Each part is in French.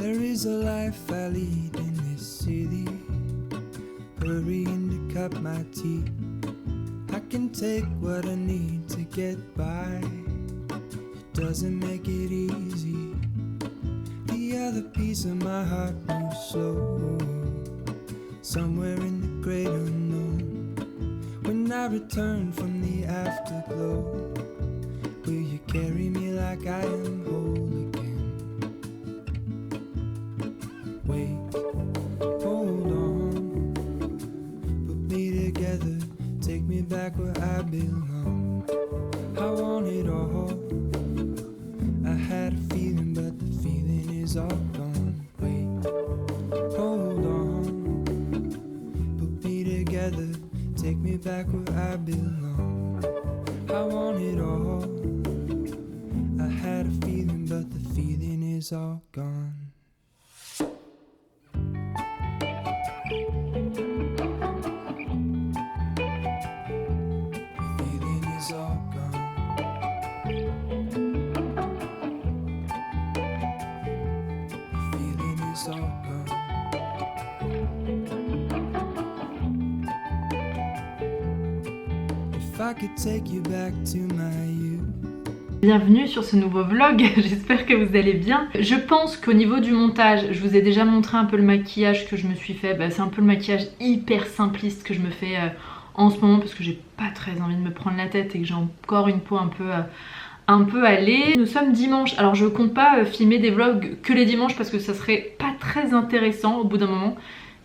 There is a life I lead in this city, hurrying to cut my teeth. I can take what I need to get by. It doesn't make it easy. The other piece of my heart moves slow, somewhere in the great unknown. When I return from the afterglow, will you carry me like I am whole again? Wait, hold on, put me together, take me back where I belong. I want it all. I had a feeling, but the feeling is all gone. Wait, hold on, put me together, take me back where I belong. I want it all. I had a feeling, but the feeling is all gone. Bienvenue sur ce nouveau vlog, j'espère que vous allez bien. Je pense qu'au niveau du montage, je vous ai déjà montré un peu le maquillage que je me suis fait. C'est un peu le maquillage hyper simpliste que je me fais en ce moment parce que j'ai pas très envie de me prendre la tête et que j'ai encore une peau un peu allée. Nous sommes dimanche, alors je compte pas filmer des vlogs que les dimanches parce que ça serait pas très intéressant au bout d'un moment.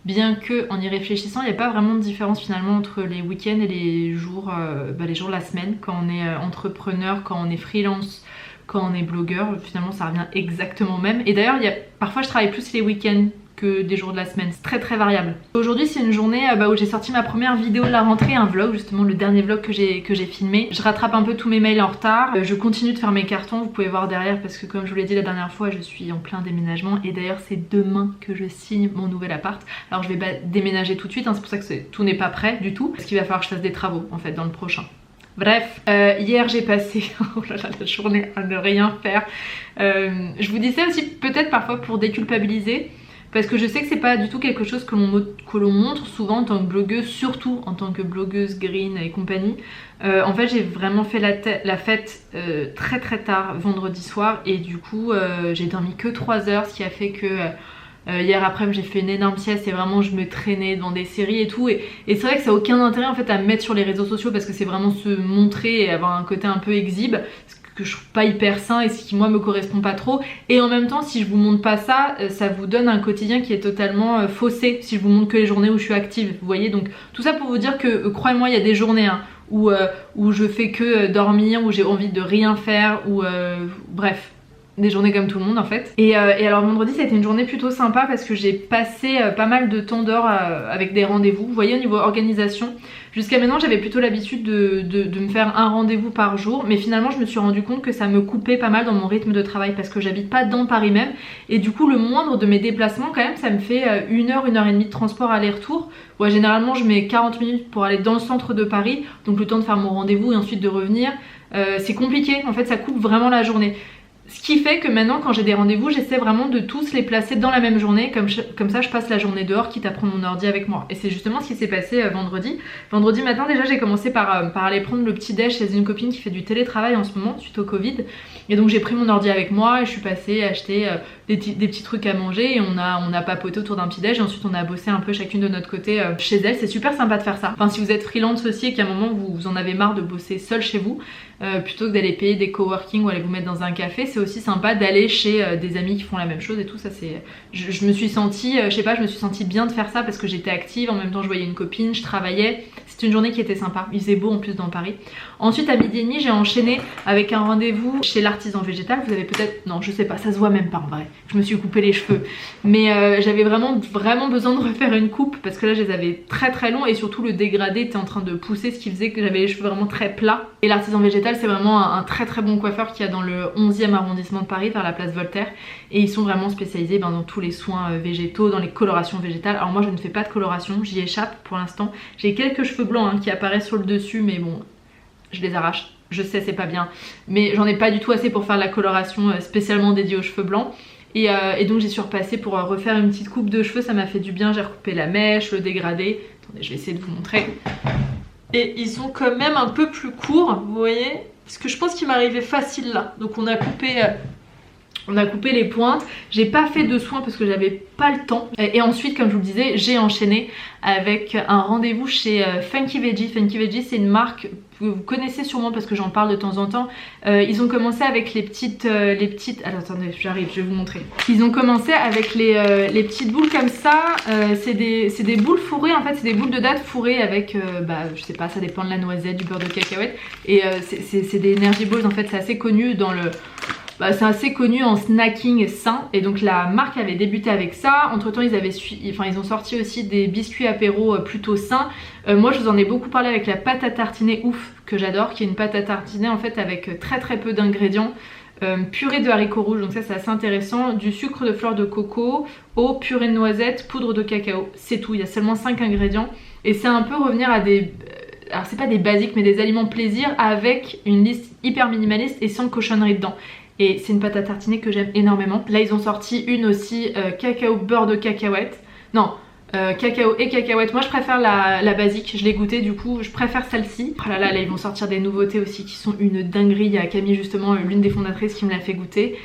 Bien que en y réfléchissant, il n'y a pas vraiment de différence finalement entre les week-ends et les jours de la semaine. Quand on est entrepreneur, quand on est freelance, quand on est blogueur, finalement ça revient exactement au même. Et d'ailleurs, parfois je travaille plus les week-ends que des jours de la semaine, c'est très très variable. Aujourd'hui c'est une journée où j'ai sorti ma première vidéo de la rentrée, un vlog, justement le dernier vlog que j'ai filmé. Je rattrape un peu tous mes mails en retard, je continue de faire mes cartons, vous pouvez voir derrière parce que comme je vous l'ai dit la dernière fois, je suis en plein déménagement et d'ailleurs c'est demain que je signe mon nouvel appart. Alors je vais pas déménager tout de suite, hein, c'est pour ça que tout n'est pas prêt du tout, parce qu'il va falloir que je fasse des travaux en fait dans le prochain. Bref, hier j'ai passé la journée à ne rien faire. Je vous dis ça aussi peut-être parfois pour déculpabiliser. Parce que je sais que c'est pas du tout quelque chose que l'on montre souvent en tant que blogueuse, surtout en tant que blogueuse green et compagnie. En fait j'ai vraiment fait la fête très très tard vendredi soir et du coup j'ai dormi que 3 heures, ce qui a fait que hier après j'ai fait une énorme sieste et vraiment je me traînais devant des séries et tout. Et c'est vrai que ça n'a aucun intérêt en fait à me mettre sur les réseaux sociaux parce que c'est vraiment se montrer et avoir un côté un peu exhibe. Que je trouve pas hyper sain et ce qui moi me correspond pas trop, et en même temps si je vous montre pas ça, ça vous donne un quotidien qui est totalement faussé si je vous montre que les journées où je suis active, vous voyez. Donc tout ça pour vous dire que croyez-moi il y a des journées où je fais que dormir, où j'ai envie de rien faire, ou bref, des journées comme tout le monde en fait. Et alors vendredi ça a été une journée plutôt sympa parce que j'ai passé pas mal de temps dehors avec des rendez-vous. Vous voyez au niveau organisation, jusqu'à maintenant j'avais plutôt l'habitude de me faire un rendez-vous par jour, mais finalement je me suis rendu compte que ça me coupait pas mal dans mon rythme de travail parce que j'habite pas dans Paris même, et du coup le moindre de mes déplacements quand même ça me fait 1 heure, 1 heure et demie de transport aller-retour. Ouais, généralement je mets 40 minutes pour aller dans le centre de Paris, donc le temps de faire mon rendez-vous et ensuite de revenir. C'est compliqué, en fait ça coupe vraiment la journée. Ce qui fait que maintenant quand j'ai des rendez-vous, j'essaie vraiment de tous les placer dans la même journée, comme ça je passe la journée dehors quitte à prendre mon ordi avec moi. Et c'est justement ce qui s'est passé vendredi. Vendredi matin déjà j'ai commencé par aller prendre le petit déj chez une copine qui fait du télétravail en ce moment suite au Covid. Et donc j'ai pris mon ordi avec moi et je suis passée acheter des petits trucs à manger et on a papoté autour d'un petit déj et ensuite on a bossé un peu chacune de notre côté chez elle. C'est super sympa de faire ça. Enfin si vous êtes freelance aussi et qu'à un moment vous en avez marre de bosser seul chez vous, plutôt que d'aller payer des coworking ou aller vous mettre dans un café, c'est aussi sympa d'aller chez des amis qui font la même chose et tout ça. C'est je me suis sentie bien de faire ça parce que j'étais active, en même temps je voyais une copine, je travaillais, c'était une journée qui était sympa, il faisait beau en plus dans Paris. Ensuite à midi et demi j'ai enchaîné avec un rendez-vous chez l'artisan végétal. Vous avez peut-être, non je sais pas, ça se voit même pas en vrai, je me suis coupé les cheveux, mais j'avais vraiment besoin de refaire une coupe parce que là je les avais très très longs et surtout le dégradé était en train de pousser, ce qui faisait que j'avais les cheveux vraiment très plats. Et l'artisan végétal c'est vraiment un très très bon coiffeur qui a dans le 11e arrondissement de Paris vers la place Voltaire, et ils sont vraiment spécialisés dans tous les soins végétaux, dans les colorations végétales. Alors moi je ne fais pas de coloration, j'y échappe pour l'instant, j'ai quelques cheveux blancs qui apparaissent sur le dessus mais bon je les arrache, je sais c'est pas bien, mais j'en ai pas du tout assez pour faire de la coloration spécialement dédiée aux cheveux blancs. Et donc j'ai surpassé pour refaire une petite coupe de cheveux, ça m'a fait du bien, j'ai recoupé la mèche, le dégradé. Attendez, je vais essayer de vous montrer. Et ils sont quand même un peu plus courts, vous voyez, parce que je pense qu'il m'arrivait facile là. Donc on a coupé les pointes. J'ai pas fait de soins parce que j'avais pas le temps. Et ensuite, comme je vous le disais, j'ai enchaîné avec un rendez-vous chez Funky Veggie. Funky Veggie, c'est une marque que vous connaissez sûrement parce que j'en parle de temps en temps. Ils ont commencé avec les petites... Alors attendez, j'arrive, je vais vous montrer. Ils ont commencé avec les petites boules comme ça. C'est des boules fourrées, en fait, c'est des boules de date fourrées avec, je sais pas, ça dépend de la noisette, du beurre de cacahuète. Et c'est des energy balls, en fait, c'est assez connu dans le... c'est assez connu en snacking sain et donc la marque avait débuté avec ça. Entre temps ils ont sorti aussi des biscuits apéro plutôt sains. Moi je vous en ai beaucoup parlé avec la pâte à tartiner ouf que j'adore, qui est une pâte à tartiner en fait avec très peu d'ingrédients. Purée de haricots rouges, donc ça c'est assez intéressant, du sucre de fleur de coco, eau, purée de noisettes, poudre de cacao, c'est tout, il y a seulement 5 ingrédients et c'est un peu revenir à des... Alors c'est pas des basiques mais des aliments plaisir avec une liste hyper minimaliste et sans cochonnerie dedans. Et c'est une pâte à tartiner que j'aime énormément. Là ils ont sorti une aussi cacao beurre de cacahuète. Non, cacao et cacahuète. Moi je préfère la basique, je l'ai goûtée du coup, je préfère celle-ci. Oh là ils vont sortir des nouveautés aussi qui sont une dinguerie. Il y a Camille justement, l'une des fondatrices qui me l'a fait goûter.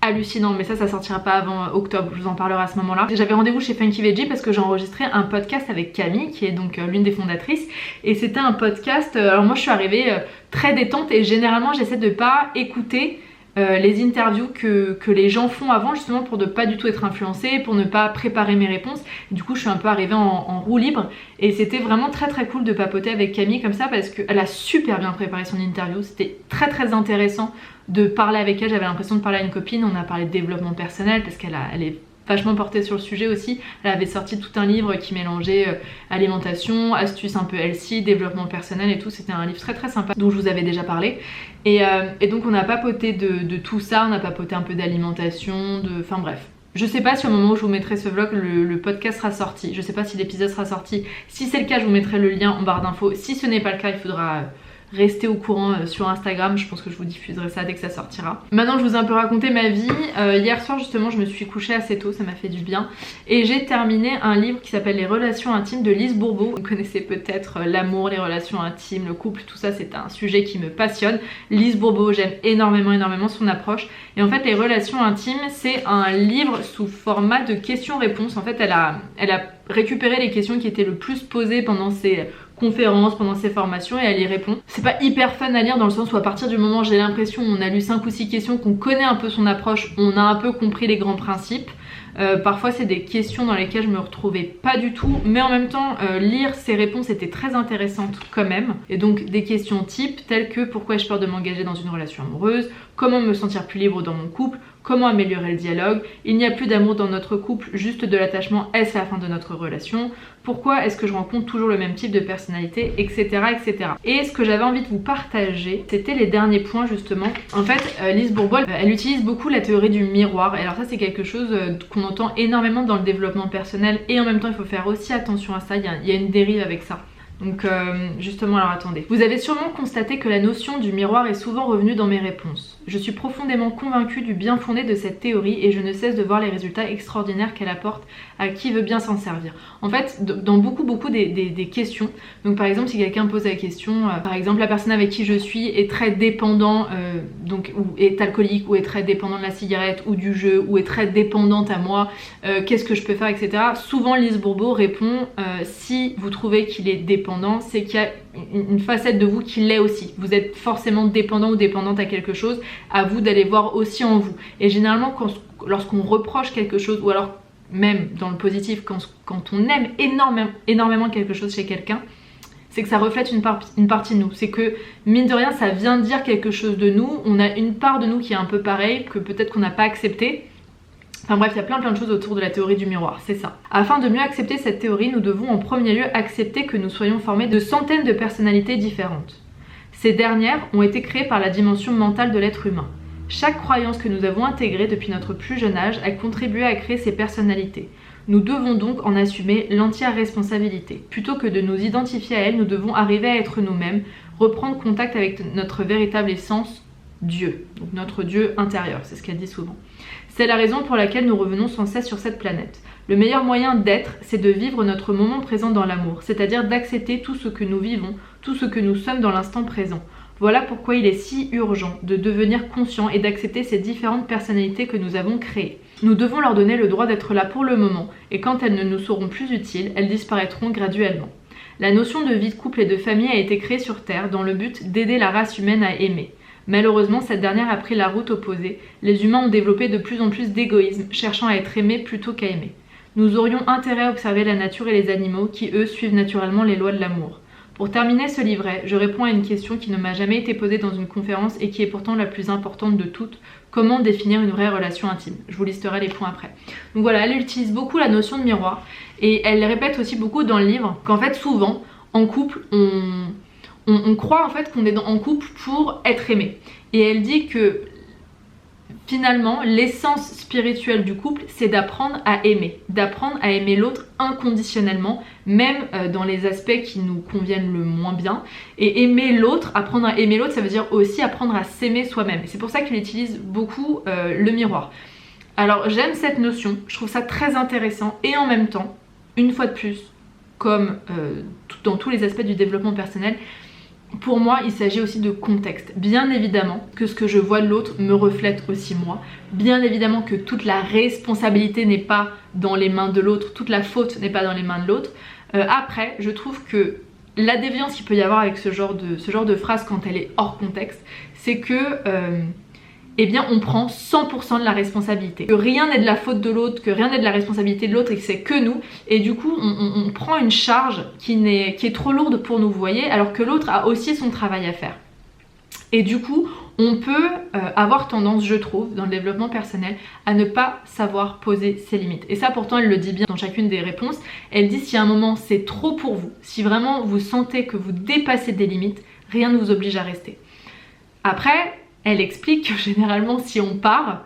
Hallucinant, mais ça sortira pas avant octobre, je vous en parlerai à ce moment là. J'avais rendez-vous chez Funky Veggie parce que j'ai enregistré un podcast avec Camille qui est donc l'une des fondatrices et c'était un podcast, alors moi je suis arrivée très détente et généralement j'essaie de pas écouter les interviews que les gens font avant justement pour ne pas du tout être influencée, pour ne pas préparer mes réponses. Du coup je suis un peu arrivée en roue libre et c'était vraiment très cool de papoter avec Camille comme ça parce qu'elle a super bien préparé son interview, c'était très intéressant de parler avec elle, j'avais l'impression de parler à une copine. On a parlé de développement personnel parce elle est vachement portée sur le sujet aussi. Elle avait sorti tout un livre qui mélangeait alimentation, astuces un peu healthy, développement personnel et tout. C'était un livre très sympa dont je vous avais déjà parlé. Et donc on a papoté de tout ça, on a papoté un peu d'alimentation, enfin bref. Je sais pas si au moment où je vous mettrai ce vlog le podcast sera sorti, je sais pas si l'épisode sera sorti. Si c'est le cas je vous mettrai le lien en barre d'infos. Si ce n'est pas le cas il faudra... restez au courant sur Instagram, je pense que je vous diffuserai ça dès que ça sortira. Maintenant je vous ai un peu raconté ma vie. Hier soir justement je me suis couchée assez tôt, ça m'a fait du bien. Et j'ai terminé un livre qui s'appelle Les relations intimes de Lise Bourbeau. Vous connaissez peut-être l'amour, les relations intimes, le couple, tout ça c'est un sujet qui me passionne. Lise Bourbeau, j'aime énormément son approche. Et en fait les relations intimes c'est un livre sous format de questions-réponses. En fait elle a récupéré les questions qui étaient le plus posées pendant ses conférences, pendant ses formations et elle y répond. C'est pas hyper fun à lire dans le sens où à partir du moment où j'ai l'impression on a lu 5 ou 6 questions, qu'on connaît un peu son approche, on a un peu compris les grands principes. Parfois c'est des questions dans lesquelles je me retrouvais pas du tout, mais en même temps lire ces réponses était très intéressante quand même. Et donc des questions types telles que pourquoi ai-je peur de m'engager dans une relation amoureuse, comment me sentir plus libre dans mon couple, comment améliorer le dialogue, il n'y a plus d'amour dans notre couple, juste de l'attachement, est-ce la fin de notre relation, pourquoi est-ce que je rencontre toujours le même type de personnalité, etc. Et ce que j'avais envie de vous partager, c'était les derniers points justement. En fait, Lise Bourbeau, elle utilise beaucoup la théorie du miroir. Et alors ça c'est quelque chose qu'on entend énormément dans le développement personnel et en même temps il faut faire aussi attention à ça, il y a une dérive avec ça. Donc justement, alors attendez. Vous avez sûrement constaté que la notion du miroir est souvent revenue dans mes réponses. Je suis profondément convaincue du bien fondé de cette théorie et je ne cesse de voir les résultats extraordinaires qu'elle apporte à qui veut bien s'en servir. En fait, dans beaucoup des questions, donc par exemple si quelqu'un pose la question, par exemple la personne avec qui je suis est très dépendant, donc ou est alcoolique ou est très dépendant de la cigarette ou du jeu ou est très dépendante à moi, qu'est-ce que je peux faire, etc. Souvent Lise Bourbeau répond si vous trouvez qu'il est dépendant, c'est qu'il y a une facette de vous qui l'est aussi. Vous êtes forcément dépendant ou dépendante à quelque chose, à vous d'aller voir aussi en vous. Et généralement lorsqu'on reproche quelque chose ou alors même dans le positif quand on aime énormément quelque chose chez quelqu'un, c'est que ça reflète une partie de nous. C'est que mine de rien ça vient dire quelque chose de nous, on a une part de nous qui est un peu pareille, que peut-être qu'on n'a pas accepté. Enfin bref, il y a plein de choses autour de la théorie du miroir, c'est ça. Afin de mieux accepter cette théorie, nous devons en premier lieu accepter que nous soyons formés de centaines de personnalités différentes. Ces dernières ont été créées par la dimension mentale de l'être humain. Chaque croyance que nous avons intégrée depuis notre plus jeune âge a contribué à créer ces personnalités. Nous devons donc en assumer l'entière responsabilité. Plutôt que de nous identifier à elles, nous devons arriver à être nous-mêmes, reprendre contact avec notre véritable essence, Dieu, donc notre Dieu intérieur, c'est ce qu'elle dit souvent. C'est la raison pour laquelle nous revenons sans cesse sur cette planète. Le meilleur moyen d'être, c'est de vivre notre moment présent dans l'amour, c'est-à-dire d'accepter tout ce que nous vivons, tout ce que nous sommes dans l'instant présent. Voilà pourquoi il est si urgent de devenir conscient et d'accepter ces différentes personnalités que nous avons créées. Nous devons leur donner le droit d'être là pour le moment, et quand elles ne nous seront plus utiles, elles disparaîtront graduellement. La notion de vie de couple et de famille a été créée sur Terre dans le but d'aider la race humaine à aimer. Malheureusement, cette dernière a pris la route opposée. Les humains ont développé de plus en plus d'égoïsme, cherchant à être aimés plutôt qu'à aimer. Nous aurions intérêt à observer la nature et les animaux qui, eux, suivent naturellement les lois de l'amour. Pour terminer ce livret, je réponds à une question qui ne m'a jamais été posée dans une conférence et qui est pourtant la plus importante de toutes. Comment définir une vraie relation intime? Je vous listerai les points après. Donc voilà, elle utilise beaucoup la notion de miroir et elle répète aussi beaucoup dans le livre qu'en fait souvent, en couple, on croit en fait qu'on est en couple pour être aimé. Et elle dit que finalement, l'essence spirituelle du couple, c'est d'apprendre à aimer l'autre inconditionnellement, même dans les aspects qui nous conviennent le moins bien. Et aimer l'autre, apprendre à aimer l'autre, ça veut dire aussi apprendre à s'aimer soi-même. C'est pour ça qu'il utilise beaucoup le miroir. Alors j'aime cette notion, je trouve ça très intéressant et en même temps, une fois de plus, comme dans tous les aspects du développement personnel, pour moi, il s'agit aussi de contexte. Bien évidemment que ce que je vois de l'autre me reflète aussi moi. Bien évidemment que toute la responsabilité n'est pas dans les mains de l'autre, toute la faute n'est pas dans les mains de l'autre. Après, je trouve que la déviance qu'il peut y avoir avec ce genre de phrase quand elle est hors contexte, c'est que eh bien on prend 100% de la responsabilité. Que rien n'est de la faute de l'autre, que rien n'est de la responsabilité de l'autre et que c'est que nous. Et du coup, on prend une charge qui est trop lourde pour nous, vous voyez, alors que l'autre a aussi son travail à faire. Et du coup, on peut avoir tendance, je trouve, dans le développement personnel, à ne pas savoir poser ses limites. Et ça, pourtant, elle le dit bien dans chacune des réponses. Elle dit si à un moment c'est trop pour vous, si vraiment vous sentez que vous dépassez des limites, rien ne vous oblige à rester. Après, elle explique que généralement si on part,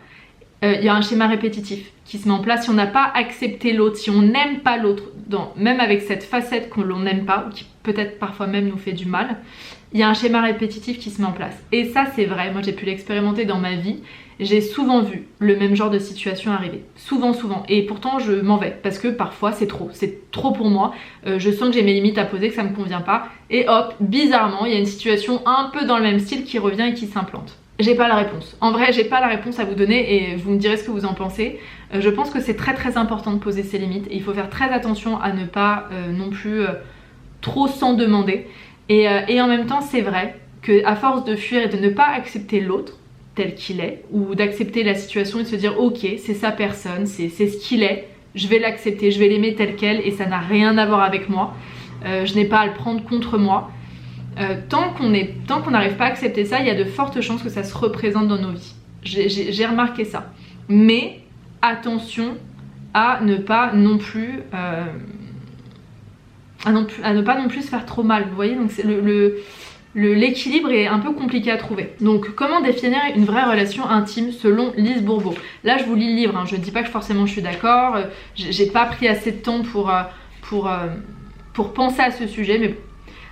il y a un schéma répétitif qui se met en place. Si on n'a pas accepté l'autre, si on n'aime pas l'autre, même avec cette facette qu'on n'aime pas, ou qui peut-être parfois même nous fait du mal, il y a un schéma répétitif qui se met en place. Et ça c'est vrai, moi j'ai pu l'expérimenter dans ma vie. J'ai souvent vu le même genre de situation arriver, souvent. Et pourtant je m'en vais parce que parfois c'est trop pour moi. Je sens que j'ai mes limites à poser, que ça me convient pas. Et hop, bizarrement, il y a une situation un peu dans le même style qui revient et qui s'implante. J'ai pas la réponse. En vrai, j'ai pas la réponse à vous donner et vous me direz ce que vous en pensez. Je pense que c'est très important de poser ses limites et il faut faire très attention à ne pas non plus trop s'en demander. Et en même temps, c'est vrai qu'à force de fuir et de ne pas accepter l'autre tel qu'il est, ou d'accepter la situation et de se dire ok, c'est sa personne, c'est ce qu'il est, je vais l'accepter, je vais l'aimer tel quel et ça n'a rien à voir avec moi, je n'ai pas à le prendre contre moi. Tant qu'on n'arrive pas à accepter ça, il y a de fortes chances que ça se représente dans nos vies. J'ai remarqué ça. Mais attention à ne pas non plus se faire trop mal. Vous voyez, donc l'équilibre est un peu compliqué à trouver. Donc comment définir une vraie relation intime selon Lise Bourbeau? Là je vous lis le livre, hein. Je ne dis pas que forcément je suis d'accord, j'ai pas pris assez de temps pour penser à ce sujet, mais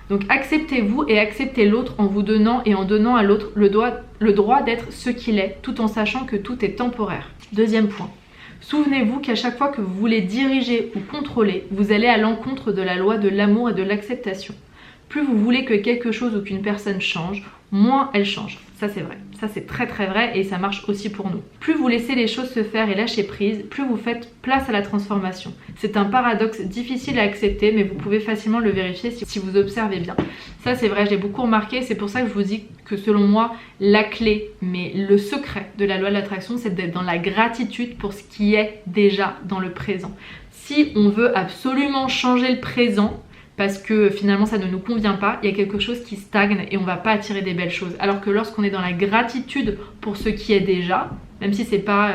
donc acceptez-vous et acceptez l'autre en vous donnant et en donnant à l'autre le droit d'être ce qu'il est, tout en sachant que tout est temporaire. Deuxième point. Souvenez-vous qu'à chaque fois que vous voulez diriger ou contrôler, vous allez à l'encontre de la loi de l'amour et de l'acceptation. Plus vous voulez que quelque chose ou qu'une personne change, moins elle change. Ça c'est vrai, ça c'est très vrai et ça marche aussi pour nous. Plus vous laissez les choses se faire et lâcher prise, plus vous faites place à la transformation. C'est un paradoxe difficile à accepter, mais vous pouvez facilement le vérifier si vous observez bien. Ça c'est vrai, j'ai beaucoup remarqué, c'est pour ça que je vous dis que selon moi, la clé, mais le secret de la loi de l'attraction, c'est d'être dans la gratitude pour ce qui est déjà dans le présent. Si on veut absolument changer le présent, parce que finalement ça ne nous convient pas, il y a quelque chose qui stagne et on va pas attirer des belles choses. Alors que lorsqu'on est dans la gratitude pour ce qui est déjà, même si c'est pas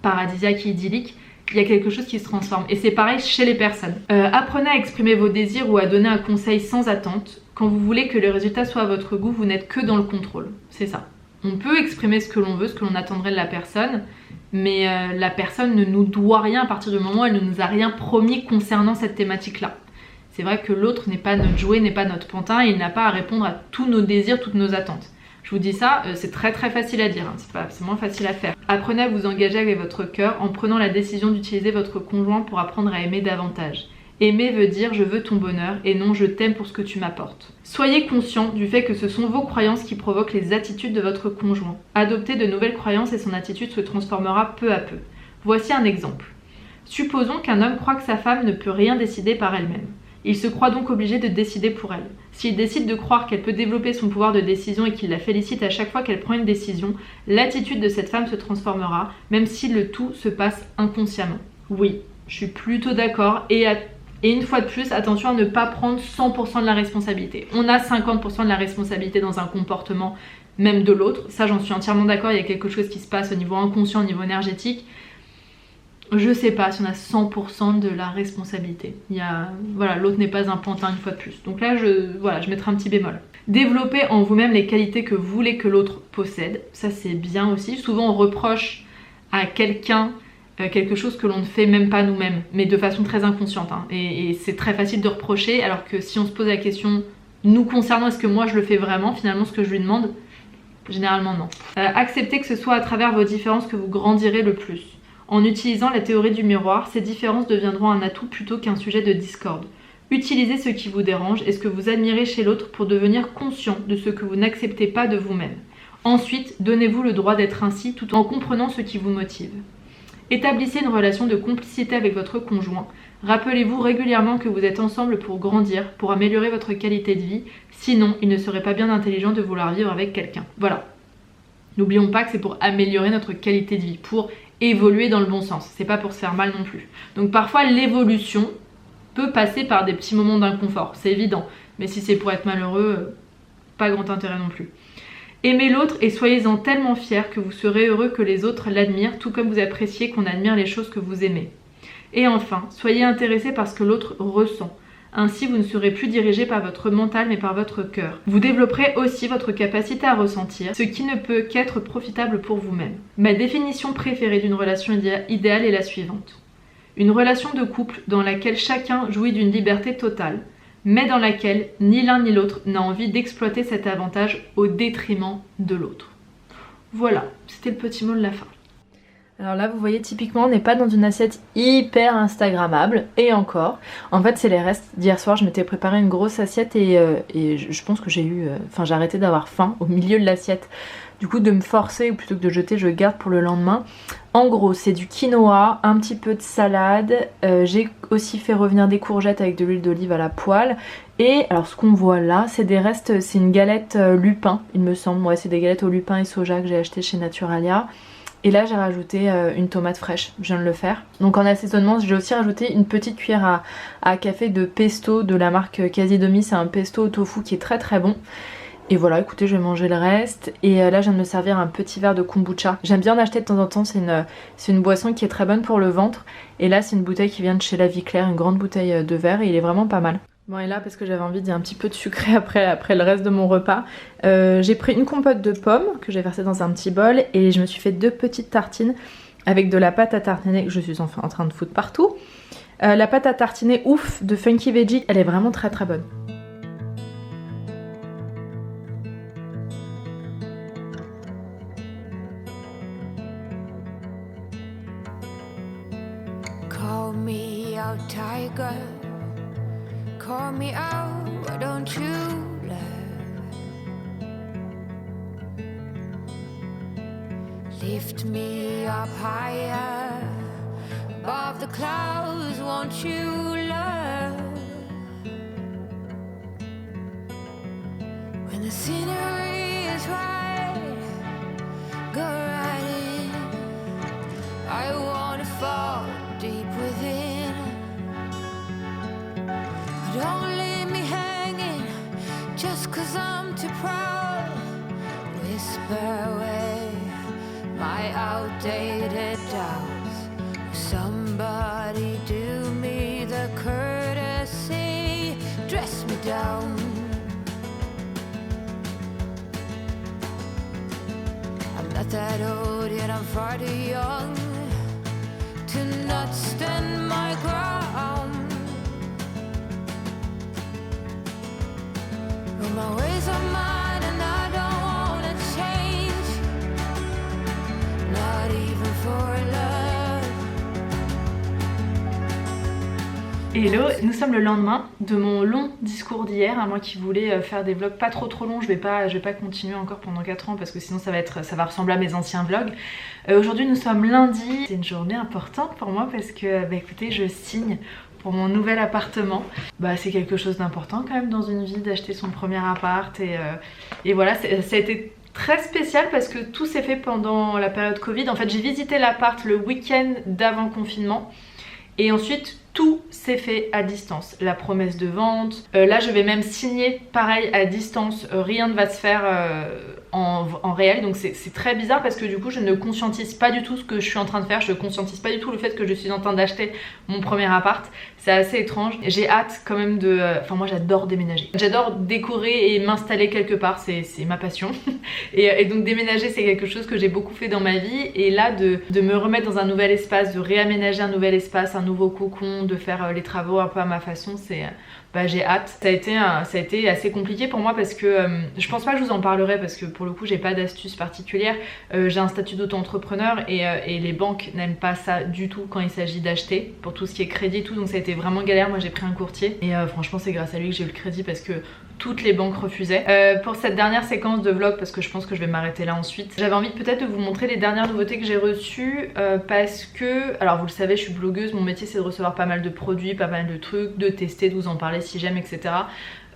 paradisiaque et idyllique, il y a quelque chose qui se transforme. Et c'est pareil chez les personnes. Apprenez à exprimer vos désirs ou à donner un conseil sans attente. Quand vous voulez que le résultat soit à votre goût, vous n'êtes que dans le contrôle. C'est ça. On peut exprimer ce que l'on veut, ce que l'on attendrait de la personne, mais la personne ne nous doit rien à partir du moment où elle ne nous a rien promis concernant cette thématique-là. C'est vrai que l'autre n'est pas notre jouet, n'est pas notre pantin et il n'a pas à répondre à tous nos désirs, toutes nos attentes. Je vous dis ça, c'est très très facile à dire, hein. C'est moins facile à faire. Apprenez à vous engager avec votre cœur en prenant la décision d'utiliser votre conjoint pour apprendre à aimer davantage. Aimer veut dire je veux ton bonheur et non je t'aime pour ce que tu m'apportes. Soyez conscient du fait que ce sont vos croyances qui provoquent les attitudes de votre conjoint. Adoptez de nouvelles croyances et son attitude se transformera peu à peu. Voici un exemple. Supposons qu'un homme croit que sa femme ne peut rien décider par elle-même. Il se croit donc obligé de décider pour elle. S'il décide de croire qu'elle peut développer son pouvoir de décision et qu'il la félicite à chaque fois qu'elle prend une décision, l'attitude de cette femme se transformera, même si le tout se passe inconsciemment. Oui, je suis plutôt d'accord et une fois de plus, attention à ne pas prendre 100% de la responsabilité. On a 50% de la responsabilité dans un comportement même de l'autre. Ça, j'en suis entièrement d'accord, il y a quelque chose qui se passe au niveau inconscient, au niveau énergétique. Je sais pas si on a 100% de la responsabilité. Voilà, l'autre n'est pas un pantin une fois de plus. Donc là, je mettrai un petit bémol. Développez en vous-même les qualités que vous voulez que l'autre possède. Ça, c'est bien aussi. Souvent, on reproche à quelqu'un quelque chose que l'on ne fait même pas nous-mêmes, mais de façon très inconsciente. Hein. Et c'est très facile de reprocher, alors que si on se pose la question nous concernant, est-ce que moi je le fais vraiment, finalement, ce que je lui demande, généralement non. Acceptez que ce soit à travers vos différences que vous grandirez le plus. En utilisant la théorie du miroir, ces différences deviendront un atout plutôt qu'un sujet de discorde. Utilisez ce qui vous dérange et ce que vous admirez chez l'autre pour devenir conscient de ce que vous n'acceptez pas de vous-même. Ensuite, donnez-vous le droit d'être ainsi tout en comprenant ce qui vous motive. Établissez une relation de complicité avec votre conjoint. Rappelez-vous régulièrement que vous êtes ensemble pour grandir, pour améliorer votre qualité de vie, sinon il ne serait pas bien intelligent de vouloir vivre avec quelqu'un. Voilà. N'oublions pas que c'est pour améliorer notre qualité de vie, pour évoluer dans le bon sens. C'est pas pour se faire mal non plus. Donc parfois l'évolution peut passer par des petits moments d'inconfort, c'est évident. Mais si c'est pour être malheureux, pas grand intérêt non plus. Aimez l'autre et soyez-en tellement fiers que vous serez heureux que les autres l'admirent, tout comme vous appréciez qu'on admire les choses que vous aimez. Et enfin, soyez intéressés par ce que l'autre ressent. Ainsi, vous ne serez plus dirigé par votre mental mais par votre cœur. Vous développerez aussi votre capacité à ressentir, ce qui ne peut qu'être profitable pour vous-même. Ma définition préférée d'une relation idéale est la suivante. Une relation de couple dans laquelle chacun jouit d'une liberté totale, mais dans laquelle ni l'un ni l'autre n'a envie d'exploiter cet avantage au détriment de l'autre. Voilà, c'était le petit mot de la fin. Alors là, vous voyez, typiquement, on n'est pas dans une assiette hyper instagrammable. Et encore, en fait, c'est les restes d'hier soir. Je m'étais préparé une grosse assiette et je pense que j'ai arrêté d'avoir faim au milieu de l'assiette. Du coup, de me forcer, ou plutôt que de jeter, je garde pour le lendemain. En gros, c'est du quinoa, un petit peu de salade. J'ai aussi fait revenir des courgettes avec de l'huile d'olive à la poêle. Et alors, ce qu'on voit là, c'est des restes, c'est une galette lupin, il me semble. Ouais, c'est des galettes au lupin et soja que j'ai acheté chez Naturalia. Et là j'ai rajouté une tomate fraîche, je viens de le faire. Donc en assaisonnement j'ai aussi rajouté une petite cuillère à café de pesto de la marque Casidomi. C'est un pesto au tofu qui est très très bon. Et voilà, écoutez, je vais manger le reste. Et là je viens de me servir un petit verre de kombucha. J'aime bien en acheter de temps en temps, c'est une boisson qui est très bonne pour le ventre. Et là c'est une bouteille qui vient de chez La Vie Claire, une grande bouteille de verre et il est vraiment pas mal. Bon, et là, parce que j'avais envie d'y un petit peu de sucré après le reste de mon repas, j'ai pris une compote de pommes que j'ai versée dans un petit bol et je me suis fait 2 petites tartines avec de la pâte à tartiner que je suis enfin en train de foutre partout. La pâte à tartiner ouf de Funky Veggie, elle est vraiment très très bonne. Call me out, tiger. Call me out, why don't you love? Lift me up higher, above the clouds, won't you love? When the scenery is right, go right in. I wanna fall deep within. Don't leave me hanging just 'cause I'm too proud. Whisper away my outdated doubts. Somebody do me the courtesy, dress me down. I'm not that old yet I'm far too young to not stand my ground. My ways are mine and I don't wanna Hello, nous sommes le lendemain de mon long discours d'hier, moi qui voulais faire des vlogs pas trop longs, je vais pas continuer encore pendant 4 ans parce que sinon ça va ressembler à mes anciens vlogs. Aujourd'hui nous sommes lundi, c'est une journée importante pour moi parce que écoutez, je signe pour mon nouvel appartement. C'est quelque chose d'important quand même dans une vie d'acheter son premier appart et voilà, ça a été très spécial parce que tout s'est fait pendant la période Covid. En fait j'ai visité l'appart le week-end d'avant confinement et ensuite tout s'est fait à distance. La promesse de vente, là je vais même signer pareil à distance, rien ne va se faire en réel, donc c'est très bizarre parce que du coup je ne conscientise pas du tout ce que je suis en train de faire, je conscientise pas du tout le fait que je suis en train d'acheter mon premier appart. C'est assez étrange, j'ai hâte quand même de... Enfin moi j'adore déménager, j'adore décorer et m'installer quelque part, c'est ma passion et donc déménager c'est quelque chose que j'ai beaucoup fait dans ma vie et là de me remettre dans un nouvel espace, de réaménager un nouvel espace, un nouveau cocon, de faire les travaux un peu à ma façon, c'est... j'ai hâte. Ça a été assez compliqué pour moi parce que je pense pas que je vous en parlerai parce que pour le coup j'ai pas d'astuce particulière. J'ai un statut d'auto-entrepreneur et les banques n'aiment pas ça du tout quand il s'agit d'acheter pour tout ce qui est crédit et tout, donc ça a été vraiment galère. Moi j'ai pris un courtier et franchement c'est grâce à lui que j'ai eu le crédit parce que toutes les banques refusaient. Pour cette dernière séquence de vlog, parce que je pense que je vais m'arrêter là ensuite, j'avais envie peut-être de vous montrer les dernières nouveautés que j'ai reçues parce que, alors vous le savez, je suis blogueuse, mon métier c'est de recevoir pas mal de produits, pas mal de trucs, de tester, de vous en parler si j'aime, etc.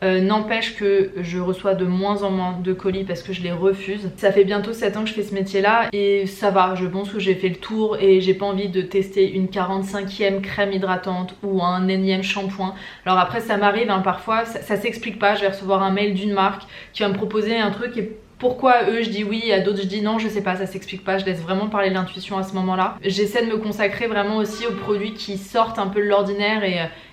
N'empêche que je reçois de moins en moins de colis parce que je les refuse. Ça fait bientôt 7 ans que je fais ce métier là et ça va, je pense que j'ai fait le tour et j'ai pas envie de tester une 45e crème hydratante ou un énième shampoing. Alors après ça m'arrive parfois, ça s'explique pas, je vais recevoir un mail d'une marque qui va me proposer un truc et pourquoi à eux je dis oui, à d'autres je dis non, je sais pas, ça s'explique pas, je laisse vraiment parler l'intuition à ce moment là. J'essaie de me consacrer vraiment aussi aux produits qui sortent un peu de l'ordinaire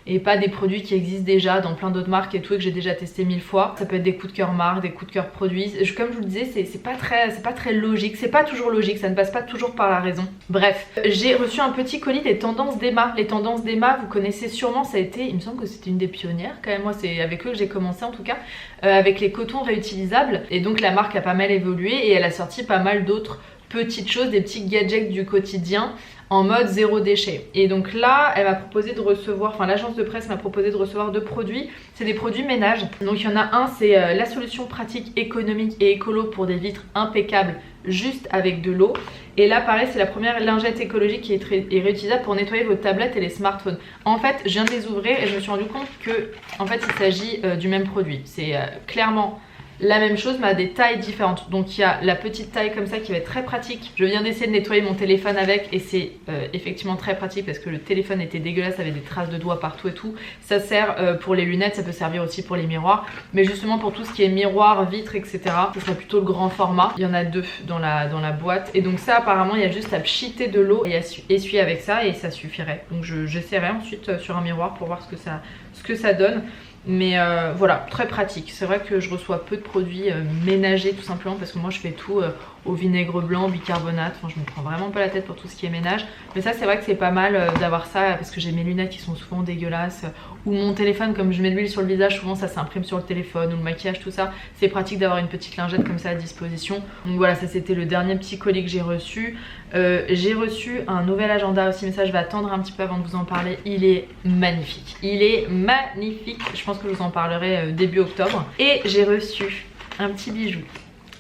et pas des produits qui existent déjà dans plein d'autres marques et tout et que j'ai déjà testé 1000 fois. Ça peut être des coups de cœur marques, des coups de cœur produits. Comme je vous le disais, c'est pas très logique, c'est pas toujours logique, ça ne passe pas toujours par la raison. Bref, j'ai reçu un petit colis des tendances d'Emma. Les tendances d'Emma, vous connaissez sûrement, ça a été, il me semble que c'était une des pionnières quand même, moi c'est avec eux que j'ai commencé en tout cas, avec les cotons réutilisables et donc la marque a pas mal évolué et elle a sorti pas mal d'autres petites choses, des petits gadgets du quotidien en mode zéro déchet. Et donc là, elle m'a proposé de recevoir, enfin l'agence de presse m'a proposé de recevoir 2 produits. C'est des produits ménage. Donc il y en a un, c'est la solution pratique, économique et écolo pour des vitres impeccables juste avec de l'eau. Et là pareil, c'est la première lingette écologique qui est réutilisable pour nettoyer vos tablettes et les smartphones. En fait, je viens de les ouvrir et je me suis rendu compte que en fait il s'agit du même produit. C'est clairement la même chose mais à des tailles différentes. Donc il y a la petite taille comme ça qui va être très pratique. Je viens d'essayer de nettoyer mon téléphone avec et c'est effectivement très pratique parce que le téléphone était dégueulasse, avait des traces de doigts partout et tout. Ça sert pour les lunettes, ça peut servir aussi pour les miroirs. Mais justement pour tout ce qui est miroir, vitres, etc. ce serait plutôt le grand format. Il y en a 2 dans la boîte. Et donc ça apparemment il y a juste à pchiter de l'eau et à essuyer avec ça et ça suffirait. Donc j'essaierai ensuite sur un miroir pour voir ce que ça donne. Mais voilà, très pratique. C'est vrai que je reçois peu de produits ménagers tout simplement parce que moi je fais tout au vinaigre blanc, bicarbonate. Enfin je me prends vraiment pas la tête pour tout ce qui est ménage. Mais ça c'est vrai que c'est pas mal d'avoir ça parce que j'ai mes lunettes qui sont souvent dégueulasses. Ou mon téléphone, comme je mets de l'huile sur le visage, souvent ça s'imprime sur le téléphone. Ou le maquillage, tout ça. C'est pratique d'avoir une petite lingette comme ça à disposition. Donc voilà, ça c'était le dernier petit colis que j'ai reçu. J'ai reçu un nouvel agenda aussi, mais ça je vais attendre un petit peu avant de vous en parler. Il est magnifique. Il est magnifique. Je pense que je vous en parlerai début octobre. Et j'ai reçu un petit bijou.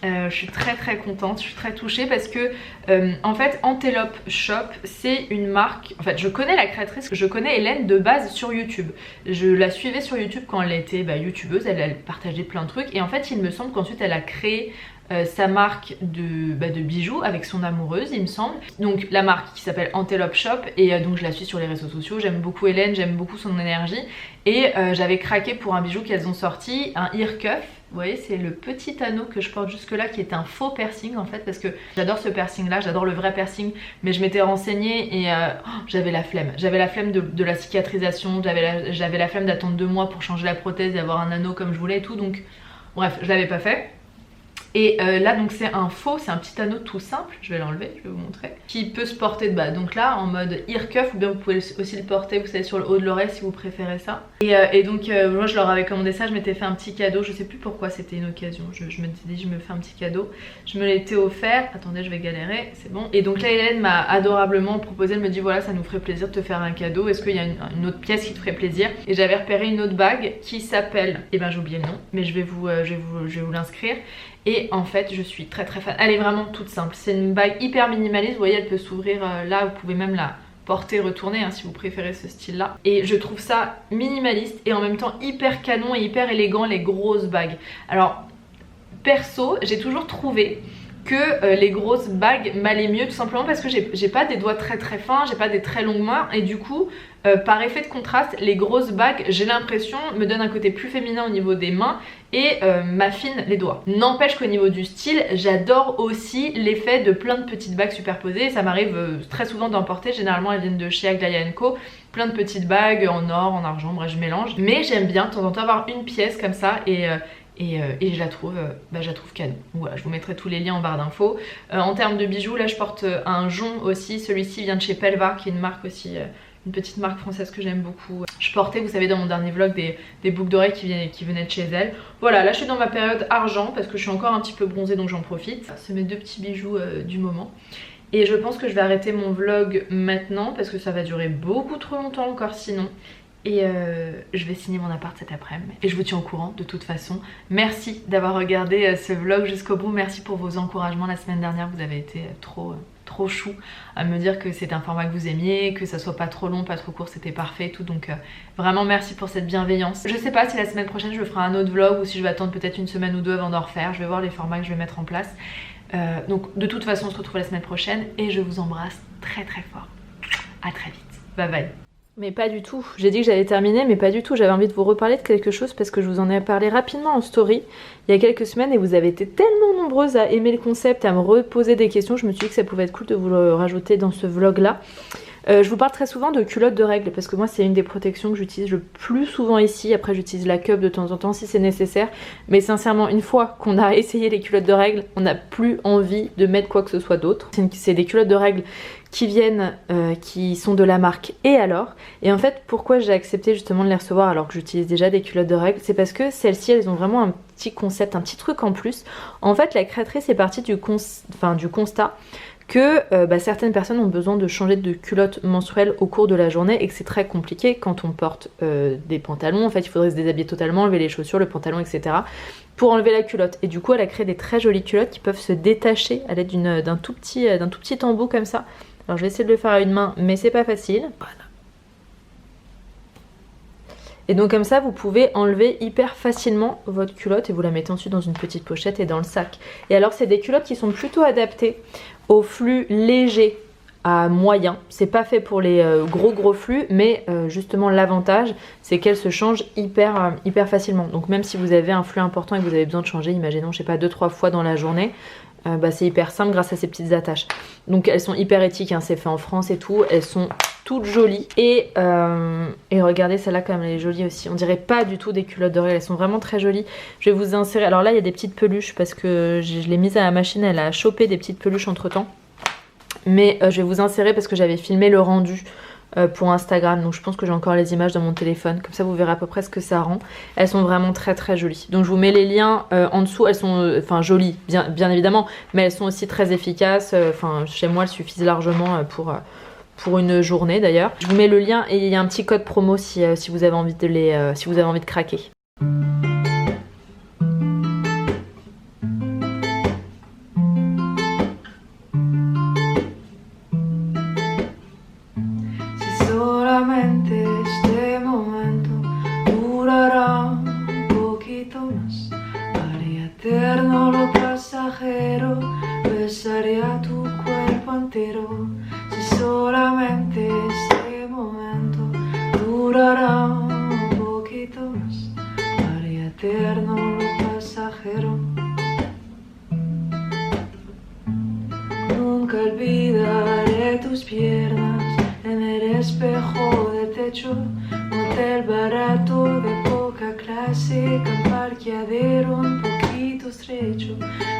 Je suis très contente, je suis très touchée parce que en fait Antelope Shop c'est une marque, en fait je connais la créatrice, je connais Hélène de base sur YouTube. Je la suivais sur YouTube quand elle était youtubeuse, elle partageait plein de trucs et en fait il me semble qu'ensuite elle a créé sa marque de bijoux avec son amoureuse il me semble. Donc la marque qui s'appelle Antelope Shop et donc je la suis sur les réseaux sociaux, j'aime beaucoup Hélène, j'aime beaucoup son énergie et j'avais craqué pour un bijou qu'elles ont sorti, un ear cuff. Vous voyez c'est le petit anneau que je porte jusque là qui est un faux piercing en fait parce que j'adore ce piercing là, j'adore le vrai piercing mais je m'étais renseignée et j'avais la flemme de la cicatrisation, j'avais la flemme d'attendre 2 mois pour changer la prothèse et avoir un anneau comme je voulais et tout donc bref je l'avais pas fait. Et là donc c'est un faux, c'est un petit anneau tout simple, je vais l'enlever, je vais vous montrer, qui peut se porter de bas, donc là en mode ear cuff, ou bien vous pouvez aussi le porter, vous savez, sur le haut de l'oreille si vous préférez ça. Et donc moi je leur avais commandé ça, je m'étais fait un petit cadeau, je sais plus pourquoi c'était une occasion, je m'étais dit je me fais un petit cadeau, je me l'étais offert, attendez je vais galérer, c'est bon. Et donc là Hélène m'a adorablement proposé, elle me dit voilà ça nous ferait plaisir de te faire un cadeau, est-ce qu'il y a une autre pièce qui te ferait plaisir? Et j'avais repéré une autre bague qui s'appelle, et ben j'ai oublié le nom, mais je vais vous l'inscrire. Et en fait je suis très fan, elle est vraiment toute simple, c'est une bague hyper minimaliste, vous voyez elle peut s'ouvrir là, vous pouvez même la porter retourner hein, si vous préférez ce style là. Et je trouve ça minimaliste et en même temps hyper canon et hyper élégant les grosses bagues. Alors perso j'ai toujours trouvé que les grosses bagues m'allaient mieux tout simplement parce que j'ai pas des doigts très fins, j'ai pas des très longues mains et du coup par effet de contraste les grosses bagues j'ai l'impression me donnent un côté plus féminin au niveau des mains et m'affinent les doigts. N'empêche qu'au niveau du style j'adore aussi l'effet de plein de petites bagues superposées, ça m'arrive très souvent d'en porter, généralement elles viennent de chez Aglaé & Co, plein de petites bagues en or, en argent, bref je mélange, mais j'aime bien de temps en temps avoir une pièce comme ça et je la trouve canon. Voilà, je vous mettrai tous les liens en barre d'infos. En termes de bijoux, là je porte un jonc aussi, celui-ci vient de chez Pelva qui est une marque aussi, une petite marque française que j'aime beaucoup. Je portais, vous savez dans mon dernier vlog, des boucles d'oreilles qui venaient de chez elle. Voilà, là je suis dans ma période argent parce que je suis encore un petit peu bronzée donc j'en profite. C'est mes deux petits bijoux du moment. Et je pense que je vais arrêter mon vlog maintenant parce que ça va durer beaucoup trop longtemps encore sinon. Et je vais signer mon appart cet après-midi et je vous tiens au courant de toute façon. Merci d'avoir regardé ce vlog jusqu'au bout, merci pour vos encouragements la semaine dernière, vous avez été trop chou à me dire que c'était un format que vous aimiez, que ça soit pas trop long, pas trop court, c'était parfait et tout, donc vraiment merci pour cette bienveillance. Je sais pas si la semaine prochaine je ferai un autre vlog ou si je vais attendre peut-être une semaine ou deux avant d'en refaire, je vais voir les formats que je vais mettre en place. Donc de toute façon on se retrouve la semaine prochaine et je vous embrasse très fort. À très vite, bye bye. Mais pas du tout, j'ai dit que j'allais terminer mais pas du tout, j'avais envie de vous reparler de quelque chose parce que je vous en ai parlé rapidement en story il y a quelques semaines et vous avez été tellement nombreuses à aimer le concept, à me reposer des questions, je me suis dit que ça pouvait être cool de vous le rajouter dans ce vlog là. Je vous parle très souvent de culottes de règles parce que moi c'est une des protections que j'utilise le plus souvent ici, après j'utilise la cup de temps en temps si c'est nécessaire, mais sincèrement une fois qu'on a essayé les culottes de règles on n'a plus envie de mettre quoi que ce soit d'autre. C'est des culottes de règles qui viennent, qui sont de la marque Et Alors, et en fait pourquoi j'ai accepté justement de les recevoir alors que j'utilise déjà des culottes de règles, c'est parce que celles-ci elles ont vraiment un petit concept, un petit truc en plus. En fait la créatrice est partie du constat que certaines personnes ont besoin de changer de culotte menstruelle au cours de la journée et que c'est très compliqué quand on porte des pantalons. En fait il faudrait se déshabiller totalement, enlever les chaussures, le pantalon, etc. pour enlever la culotte. Et du coup elle a créé des très jolies culottes qui peuvent se détacher à l'aide d'un tout petit embout comme ça. Alors je vais essayer de le faire à une main mais c'est pas facile. Voilà. Et donc comme ça vous pouvez enlever hyper facilement votre culotte et vous la mettez ensuite dans une petite pochette et dans le sac. Et alors c'est des culottes qui sont plutôt adaptées au flux léger à moyen. C'est pas fait pour les gros flux mais justement l'avantage c'est qu'elles se changent hyper facilement. Donc même si vous avez un flux important et que vous avez besoin de changer, imaginons je sais pas 2-3 fois dans la journée, c'est hyper simple grâce à ces petites attaches. Donc elles sont hyper éthiques, hein, c'est fait en France et tout, elles sont toutes jolies et regardez celle-là comme elle est jolie aussi, on dirait pas du tout des culottes de règles, elles sont vraiment très jolies. Je vais vous insérer, alors là il y a des petites peluches parce que je l'ai mise à la machine, elle a chopé des petites peluches entre temps, mais je vais vous insérer parce que j'avais filmé le rendu pour Instagram, donc je pense que j'ai encore les images dans mon téléphone, comme ça vous verrez à peu près ce que ça rend. Elles sont vraiment très jolies, donc je vous mets les liens en dessous. Elles sont jolies bien évidemment, mais elles sont aussi très efficaces, chez moi elles suffisent largement pour une journée d'ailleurs. Je vous mets le lien et il y a un petit code promo si vous avez envie de craquer. Eterno lo pasajero, besaría tu cuerpo entero. Si solamente este momento durará un poquito más, haría eterno lo pasajero. Nunca olvidaré tus piernas en el espejo de techo, motel barato de poca clase, con parqueadero un poquito poquito estrecho.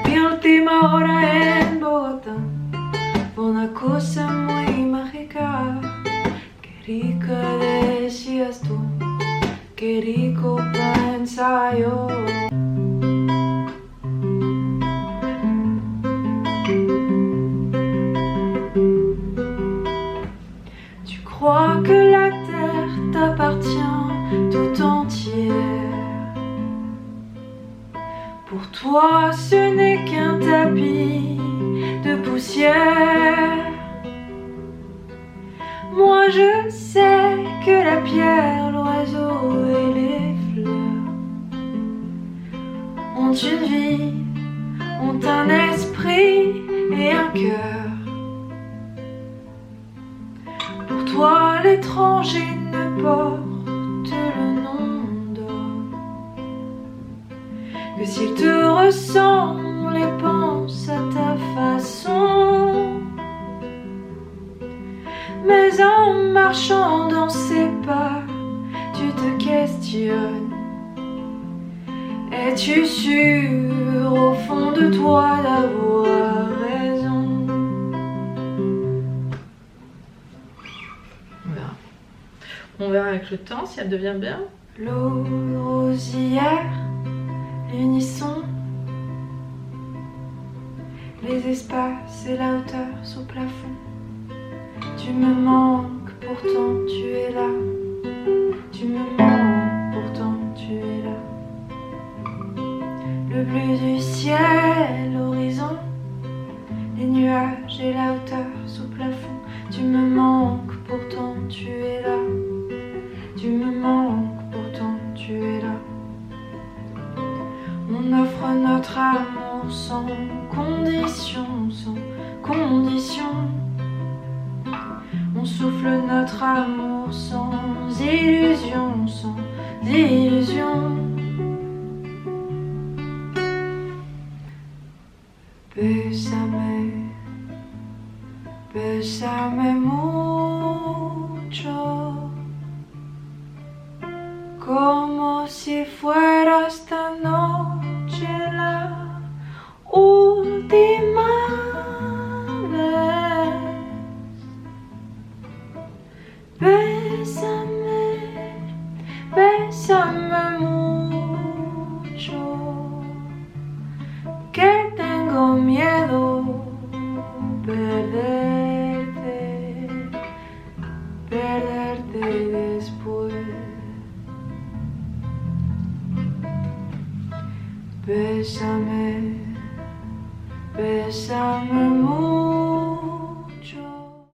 Mi última hora en Bogotá fue una cosa muy mágica. Qué rica decías tú, qué rico pensaba yo. Tu crois que la terre t'appartient tout entière. Pour toi ce n'est qu'un tapis de poussière. Moi je sais que la pierre, l'oiseau et les fleurs ont une vie, ont un esprit et un cœur. Pour toi l'étranger ne porte le nom d'homme que s'il te ressemble et pense à ta façon. Mais en marchant dans ses pas, tu te questionnes. Es-tu sûr au fond de toi d'avoir raison? On verra avec le temps si elle devient bien. L'eau rosière, l'unisson, les espaces et la hauteur sous plafond. Tu me manques, pourtant tu es là. Tu me manques, pourtant tu es là. Le bleu du ciel, l'horizon, les nuages et la hauteur sous plafond. Tu me manques, pourtant tu es là. Tu me manques, pourtant tu es là. On offre notre amour sans condition, sans condition. On souffle notre amour sans illusion, sans illusion. Bésame, bésame mucho, como si fuera esta noche la última vez. Bésame, bésame mucho, que tengo miedo perderte, perderte después. Bésame, bésame mucho.